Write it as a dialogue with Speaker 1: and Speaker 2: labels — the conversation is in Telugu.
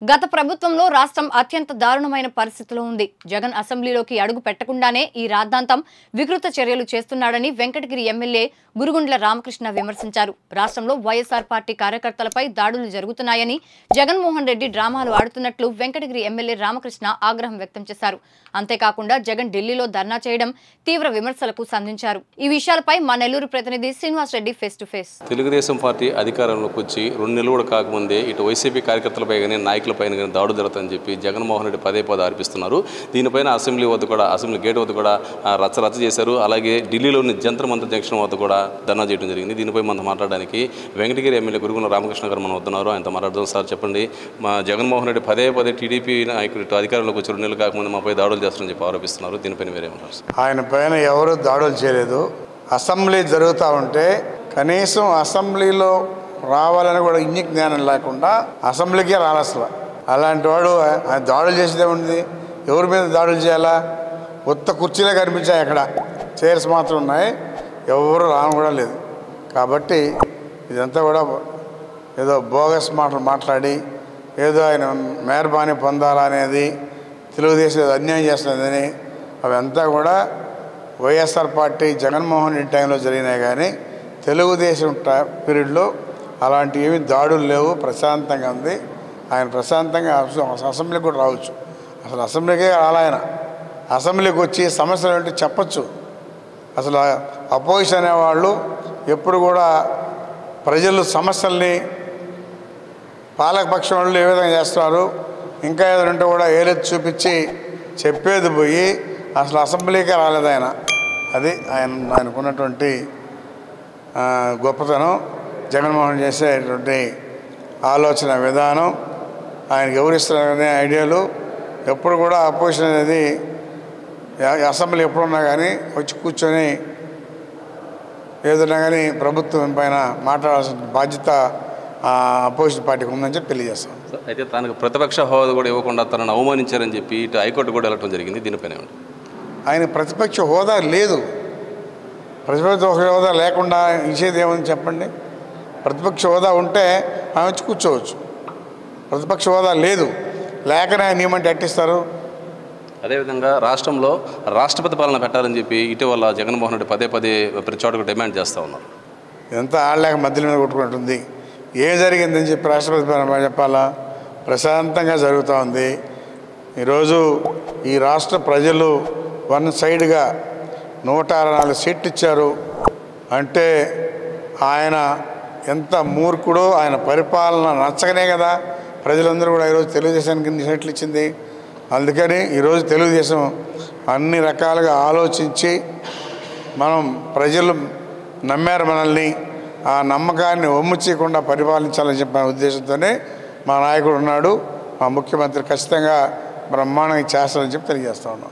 Speaker 1: గత ప్రభుత్వంలో రాష్ట్రం అత్యంత దారుణమైన పరిస్థితిలో ఉంది. జగన్ అసెంబ్లీలోకి అడుగు పెట్టకుండానే ఈ రాద్ధాంతం వికృత చర్యలు చేస్తున్నాడని వెంకటగిరి ఎమ్మెల్యే గురుగుండ్ల రామకృష్ణ విమర్శించారు. రాష్ట్రంలో వైఎస్ఆర్ పార్టీ కార్యకర్తలపై దాడులు జరుగుతున్నాయని, జగన్మోహన్ రెడ్డి డ్రామాలు ఆడుతున్నట్లు వెంకటగిరి ఎమ్మెల్యే రామకృష్ణ ఆగ్రహం వ్యక్తం చేశారు. అంతేకాకుండా జగన్ ఢిల్లీలో ధర్నా చేయడం తీవ్ర విమర్శలకు సంధించారు. ఈ విషయాలపై మా నెల్లూరు ప్రతినిధి Srinivas Reddy face to face.
Speaker 2: Telugu Desam party అధికారంలోకి వచ్చి 2 నెలలు కూడా కాకముందే ఇటు వైసీపీ కార్యకర్తలపై కానీ నాయకులపైన కానీ దాడులు జరుగుతాయని చెప్పి జగన్మోహన్ రెడ్డి పదే ఆరోపిస్తున్నారు. దీనిపైన అసెంబ్లీ గేట్ వద్ద కూడా రచ్చ చేశారు. అలాగే ఢిల్లీలోని జంతర్ మంతర్ జంక్షన్ వద్ద కూడా ధర్నా చేయడం జరిగింది. దీనిపై మనం మాట్లాడడానికి వెంకటగిరి ఎమ్మెల్యే గురుగుండ్ల రామకృష్ణ గారు మనం వస్తున్నారు. ఆయనతో మాట్లాడదాం. సార్ చెప్పండి, మా జగన్మోహన్ రెడ్డి పదే టీడీపీ నాయకుడు అధికారంలోకి వచ్చి 2 నెలలు కాకముందే మాపై దాడులు చేస్తారని చెప్పి ఆరోపిస్తున్నారు. దీనిపైన మీరేమంటారు?
Speaker 3: ఆయన పైన ఎవరు దాడులు చేయలేదు. అసెంబ్లీ జరుగుతూ ఉంటే కనీసం అసెంబ్లీలో రావాలని కూడా ఇన్ని జ్ఞానం లేకుండా అసెంబ్లీకే రాలసలు. అలాంటి వాడు ఆయన దాడులు చేసేదే ఉంది. ఎవరి మీద దాడులు చేయాలా? కొత్త కుర్చీలే కనిపించాయి, అక్కడ చైర్స్ మాత్రం ఉన్నాయి, ఎవరు రాను కూడా లేదు. కాబట్టి ఇదంతా కూడా ఏదో బోగస్ మాటలు మాట్లాడి ఏదో ఆయన మెహర్బానీ పొందాలనేది, తెలుగుదేశం అన్యాయం చేస్తున్నదని, అవంతా కూడా వైఎస్ఆర్ పార్టీ జగన్మోహన్ రెడ్డి టైంలో జరిగినాయి. కానీ తెలుగుదేశం పీరియడ్లో అలాంటి ఏమి దాడులు లేవు. ప్రశాంతంగా ఉంది. ఆయన ప్రశాంతంగా అసెంబ్లీకి కూడా రావచ్చు. అసలు అసెంబ్లీకే రాలాయన. అసెంబ్లీకి వచ్చి సమస్యలు ఏంటో చెప్పచ్చు. అసలు అపోజిషన్ అనేవాళ్ళు ఎప్పుడు కూడా ప్రజలు సమస్యల్ని పాలకపక్షం వాళ్ళు ఏ విధంగా చేస్తున్నారు, ఇంకా ఏదైనా ఉంటే కూడా ఏలెత్తి చూపించి చెప్పేది పోయి అసలు అసెంబ్లీకే రాలేదు ఆయన. అది ఆయనకున్నటువంటి గొప్పతనం. జగన్మోహన్ చేసేటువంటి ఆలోచన విధానం, ఆయనకు ఎవరిస్తున్నారనే ఐడియాలు. ఎప్పుడు కూడా అపోజిషన్ అనేది అసెంబ్లీ ఎప్పుడున్నా కానీ వచ్చి కూర్చొని ఏదైనా కానీ ప్రభుత్వం పైన మాట్లాడాల్సిన బాధ్యత అపోజిషన్ పార్టీకి ఉందని చెప్పి తెలియజేస్తాం.
Speaker 2: అయితే తనకు ప్రతిపక్ష హోదా కూడా ఇవ్వకుండా తనను అవమానించారని చెప్పి ఇటు హైకోర్టు కూడా వెళ్ళడం జరిగింది. దీనిపైన
Speaker 3: ఆయన ప్రతిపక్ష హోదా లేదు. ప్రతిపక్ష హోదా లేకుండా ఇచ్చేది ఏమని చెప్పండి? ప్రతిపక్ష హోదా ఉంటే ఆయన వచ్చి కూర్చోవచ్చు. ప్రతిపక్ష హోదా లేదు, లేకనే ఆయన నియమంటే అట్టిస్తారు.
Speaker 2: అదేవిధంగా రాష్ట్రంలో రాష్ట్రపతి పాలన పెట్టాలని చెప్పి ఇటీవల జగన్మోహన్ రెడ్డి పదే ప్రతి చోటకు డిమాండ్ చేస్తూ ఉన్నారు.
Speaker 3: ఇదంతా ఆడలేక మధ్యలో మీద కొట్టుకుంటుంది. ఏం జరిగిందని చెప్పి రాష్ట్రపతి పాలన చెప్పాలా? ప్రశాంతంగా జరుగుతూ ఉంది. ఈరోజు ఈ రాష్ట్ర ప్రజలు వన్ సైడ్గా 164 సీట్లు ఇచ్చారు అంటే ఆయన ఎంత మూర్ఖుడో, ఆయన పరిపాలన నచ్చకనే కదా ప్రజలందరూ కూడా ఈరోజు తెలుగుదేశానికి ఇన్ని సీట్లు ఇచ్చింది. అందుకని ఈరోజు తెలుగుదేశం అన్ని రకాలుగా ఆలోచించి మనం ప్రజలు నమ్మారు మనల్ని, ఆ నమ్మకాన్ని వమ్ము చేయకుండా పరిపాలించాలని చెప్పిన ఉద్దేశంతోనే మా నాయకుడు ఉన్నాడు. మా ముఖ్యమంత్రి ఖచ్చితంగా బ్రహ్మాండంగా చేస్తారని చెప్పి తెలియజేస్తా ఉన్నాం.